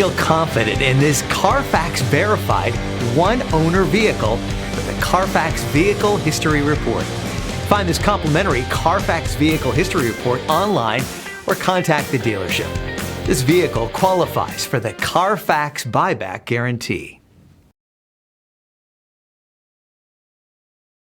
Feel confident in this Carfax verified one-owner vehicle with the Carfax Vehicle History Report. Find this complimentary Carfax Vehicle History Report online or contact the dealership. This vehicle qualifies for the Carfax Buyback Guarantee.